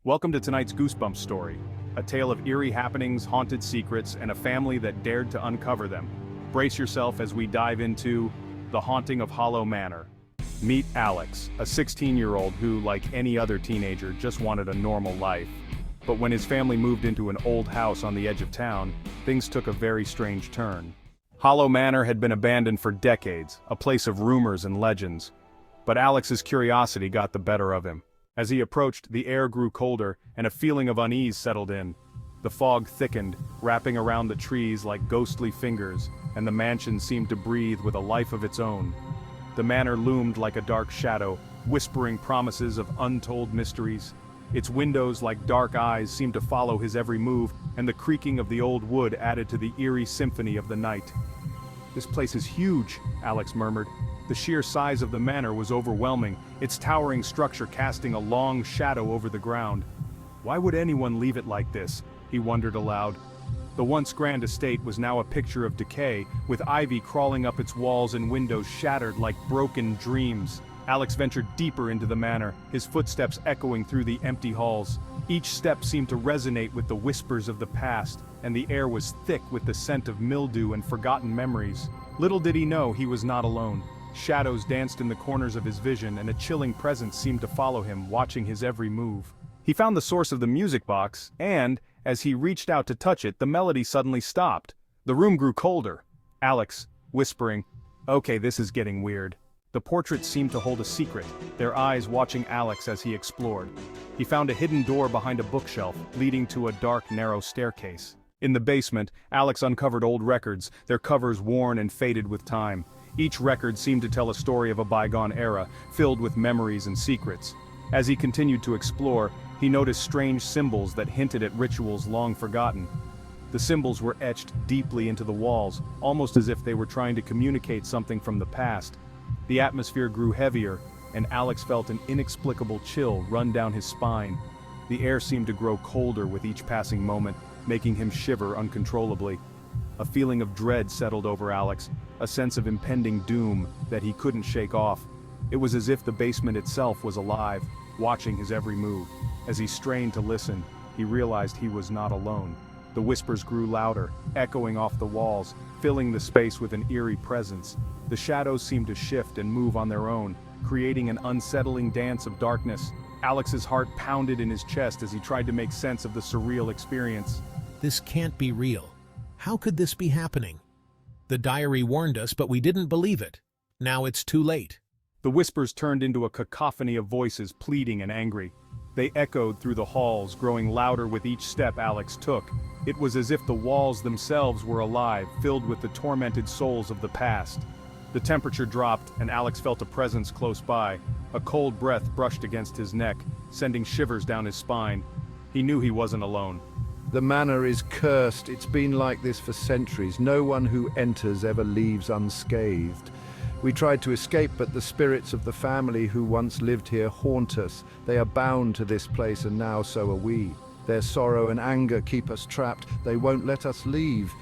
Welcome to tonight's Goosebumps story, a tale of eerie happenings, haunted secrets, and a family that dared to uncover them. Brace yourself as we dive into The Haunting of Hallow Manor. Meet Alex, a 16-year-old who, like any other teenager, just wanted a normal life. But when his family moved into an old house on the edge of town, things took a very strange turn. Hallow Manor had been abandoned for decades, a place of rumors and legends. But Alex's curiosity got the better of him. As he approached, the air grew colder, and a feeling of unease settled in. The fog thickened, wrapping around the trees like ghostly fingers, and the mansion seemed to breathe with a life of its own. The manor loomed like a dark shadow, whispering promises of untold mysteries. Its windows, like dark eyes, seemed to follow his every move, and the creaking of the old wood added to the eerie symphony of the night. "This place is huge," Alex murmured. The sheer size of the manor was overwhelming, its towering structure casting a long shadow over the ground. Why would anyone leave it like this? He wondered aloud. The once grand estate was now a picture of decay, with ivy crawling up its walls and windows shattered like broken dreams. Alex ventured deeper into the manor, his footsteps echoing through the empty halls. Each step seemed to resonate with the whispers of the past, and the air was thick with the scent of mildew and forgotten memories. Little did he know he was not alone. Shadows danced in the corners of his vision, and a chilling presence seemed to follow him, watching his every move. He found the source of the music box, and, as he reached out to touch it, the melody suddenly stopped. The room grew colder. Alex, whispering, "Okay, this is getting weird." The portraits seemed to hold a secret, their eyes watching Alex as he explored. He found a hidden door behind a bookshelf, leading to a dark, narrow staircase. In the basement, Alex uncovered old records, their covers worn and faded with time. Each record seemed to tell a story of a bygone era, filled with memories and secrets. As he continued to explore, he noticed strange symbols that hinted at rituals long forgotten. The symbols were etched deeply into the walls, almost as if they were trying to communicate something from the past. The atmosphere grew heavier, and Alex felt an inexplicable chill run down his spine. The air seemed to grow colder with each passing moment, making him shiver uncontrollably. A feeling of dread settled over Alex, a sense of impending doom that he couldn't shake off. It was as if the basement itself was alive, watching his every move. As he strained to listen, he realized he was not alone. The whispers grew louder, echoing off the walls, filling the space with an eerie presence. The shadows seemed to shift and move on their own, creating an unsettling dance of darkness. Alex's heart pounded in his chest as he tried to make sense of the surreal experience. This can't be real. How could this be happening? The diary warned us, but we didn't believe it. Now it's too late. The whispers turned into a cacophony of voices, pleading and angry. They echoed through the halls, growing louder with each step Alex took. It was as if the walls themselves were alive, filled with the tormented souls of the past. The temperature dropped, and Alex felt a presence close by. A cold breath brushed against his neck, sending shivers down his spine. He knew he wasn't alone. The manor is cursed. It's been like this for centuries. No one who enters ever leaves unscathed. We tried to escape, but the spirits of the family who once lived here haunt us. They are bound to this place, and now so are we. Their sorrow and anger keep us trapped. They won't let us leave.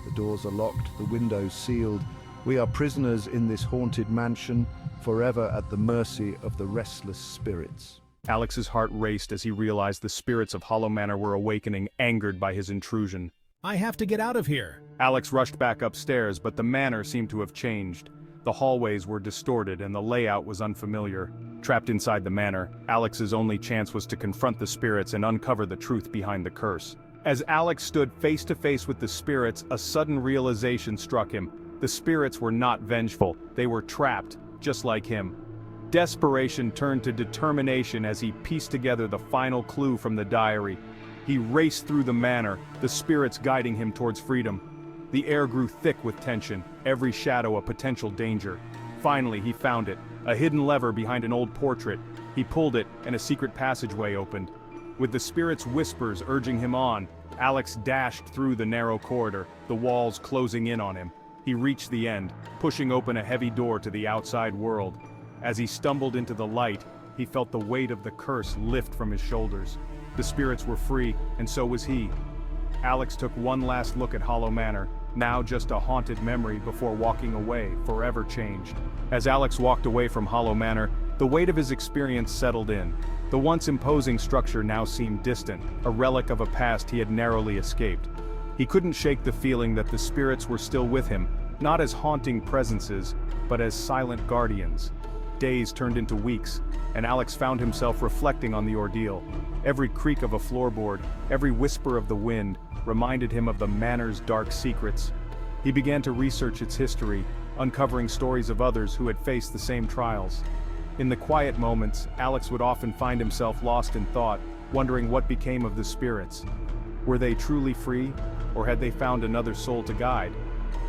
The doors are locked, the windows sealed. We are prisoners in this haunted mansion, forever at the mercy of the restless spirits. Alex's heart raced as he realized the spirits of Hallow Manor were awakening, angered by his intrusion. I have to get out of here. Alex rushed back upstairs, but the manor seemed to have changed. The hallways were distorted and the layout was unfamiliar. Trapped inside the manor, Alex's only chance was to confront the spirits and uncover the truth behind the curse. As Alex stood face to face with the spirits, a sudden realization struck him. The spirits were not vengeful, they were trapped, just like him. Desperation turned to determination as he pieced together the final clue from the diary. He raced through the manor, the spirits guiding him towards freedom. The air grew thick with tension, every shadow a potential danger. Finally, he found it, a hidden lever behind an old portrait. He pulled it, and a secret passageway opened. With the spirits' whispers urging him on, Alex dashed through the narrow corridor, the walls closing in on him. He reached the end, pushing open a heavy door to the outside world. As he stumbled into the light, he felt the weight of the curse lift from his shoulders. The spirits were free, and so was he. Alex took one last look at Hallow Manor, now just a haunted memory before walking away, forever changed. As Alex walked away from Hallow Manor, the weight of his experience settled in. The once imposing structure now seemed distant, a relic of a past he had narrowly escaped. He couldn't shake the feeling that the spirits were still with him, not as haunting presences, but as silent guardians. Days turned into weeks, and Alex found himself reflecting on the ordeal. Every creak of a floorboard, every whisper of the wind, reminded him of the manor's dark secrets. He began to research its history, uncovering stories of others who had faced the same trials. In the quiet moments, Alex would often find himself lost in thought, wondering what became of the spirits. Were they truly free, or had they found another soul to guide?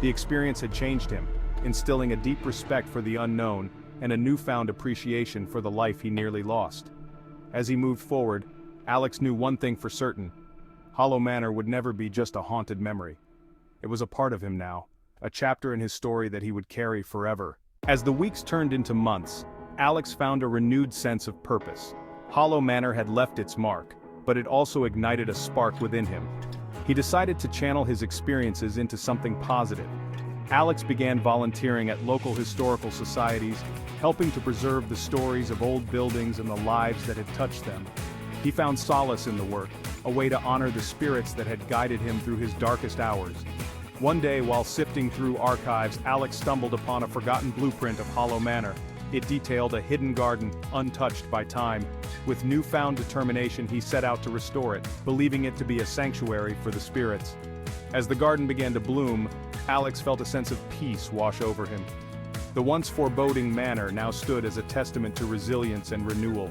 The experience had changed him, instilling a deep respect for the unknown and a newfound appreciation for the life he nearly lost. As he moved forward, Alex knew one thing for certain: Hallow Manor would never be just a haunted memory. It was a part of him now, a chapter in his story that he would carry forever. As the weeks turned into months, Alex found a renewed sense of purpose. Hallow Manor had left its mark, but it also ignited a spark within him. He decided to channel his experiences into something positive. Alex began volunteering at local historical societies, helping to preserve the stories of old buildings and the lives that had touched them. He found solace in the work, a way to honor the spirits that had guided him through his darkest hours. One day, while sifting through archives, Alex stumbled upon a forgotten blueprint of Hallow Manor. It detailed a hidden garden, untouched by time. With newfound determination, he set out to restore it, believing it to be a sanctuary for the spirits. As the garden began to bloom, Alex felt a sense of peace wash over him. The once foreboding manor now stood as a testament to resilience and renewal.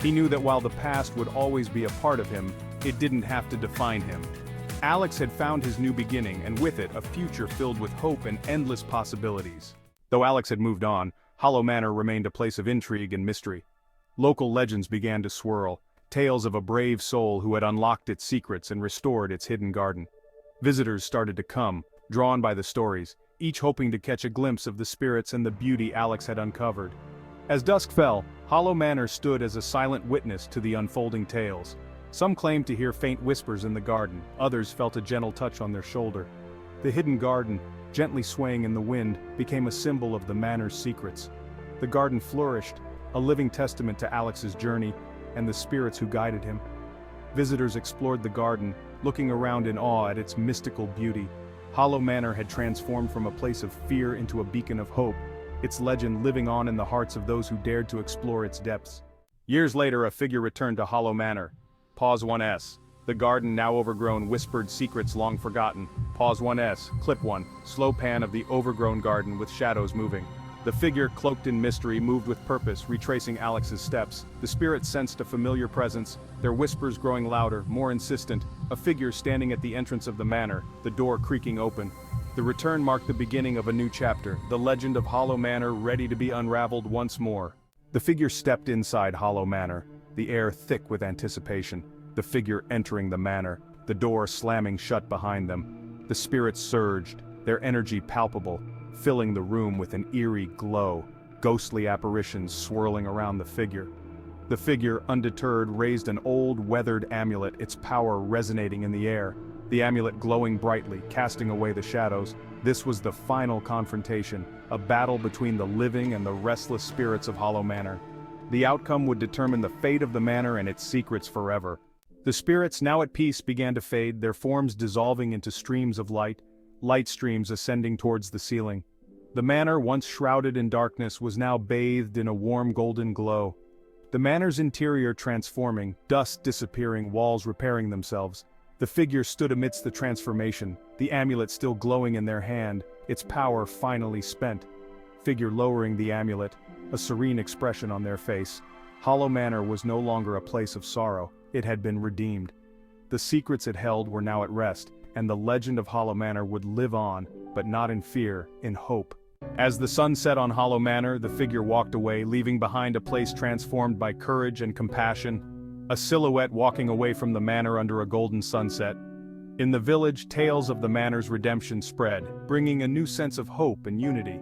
He knew that while the past would always be a part of him, it didn't have to define him. Alex had found his new beginning, and with it, a future filled with hope and endless possibilities. Though Alex had moved on, Hallow Manor remained a place of intrigue and mystery. Local legends began to swirl, tales of a brave soul who had unlocked its secrets and restored its hidden garden. Visitors started to come, drawn by the stories, each hoping to catch a glimpse of the spirits and the beauty Alex had uncovered. As dusk fell, Hallow Manor stood as a silent witness to the unfolding tales. Some claimed to hear faint whispers in the garden, others felt a gentle touch on their shoulder. The hidden garden, gently swaying in the wind, became a symbol of the manor's secrets. The garden flourished, a living testament to Alex's journey and the spirits who guided him. Visitors explored the garden, looking around in awe at its mystical beauty. Hallow Manor had transformed from a place of fear into a beacon of hope, its legend living on in the hearts of those who dared to explore its depths. Years later, a figure returned to Hallow Manor. Pause 1S. The garden now overgrown whispered secrets long forgotten. Pause 1S. Clip 1. Slow pan of the overgrown garden with shadows moving. The figure, cloaked in mystery, moved with purpose, retracing Alex's steps. The spirit sensed a familiar presence, their whispers growing louder, more insistent. A figure standing at the entrance of the manor, the door creaking open. The return marked the beginning of a new chapter, the legend of Hallow Manor ready to be unraveled once more. The figure stepped inside Hallow Manor, the air thick with anticipation. The figure entering the manor, the door slamming shut behind them. The spirits surged, their energy palpable, filling the room with an eerie glow, ghostly apparitions swirling around the figure. The figure, undeterred, raised an old, weathered amulet, its power resonating in the air. The amulet glowing brightly, casting away the shadows. This was the final confrontation, a battle between the living and the restless spirits of Hallow Manor. The outcome would determine the fate of the manor and its secrets forever. The spirits, now at peace, began to fade, their forms dissolving into streams of light streams ascending towards the ceiling. The manor, once shrouded in darkness, was now bathed in a warm golden glow. The manor's interior transforming, dust disappearing, walls repairing themselves. The figure stood amidst the transformation, the amulet still glowing in their hand, its power finally spent. Figure lowering the amulet, a serene expression on their face. Hallow Manor was no longer a place of sorrow, it had been redeemed. The secrets it held were now at rest, and the legend of Hallow Manor would live on, but not in fear, in hope. As the sun set on Hallow Manor, the figure walked away, leaving behind a place transformed by courage and compassion. A silhouette walking away from the manor under a golden sunset. In the village, tales of the manor's redemption spread, bringing a new sense of hope and unity.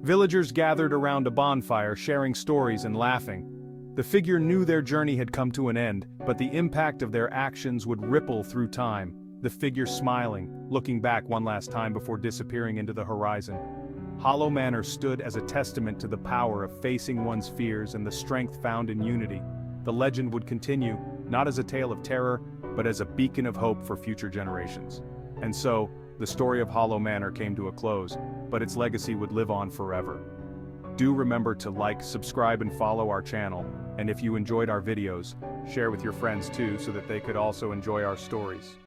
Villagers gathered around a bonfire, sharing stories and laughing. The figure knew their journey had come to an end, but the impact of their actions would ripple through time. The figure smiling, looking back one last time before disappearing into the horizon. Hallow Manor stood as a testament to the power of facing one's fears and the strength found in unity. the legend would continue, not as a tale of terror, but as a beacon of hope for future generations. And so, the story of Hallow Manor came to a close, but its legacy would live on forever. Do remember to like, subscribe and follow our channel, and if you enjoyed our videos, share with your friends too so that they could also enjoy our stories.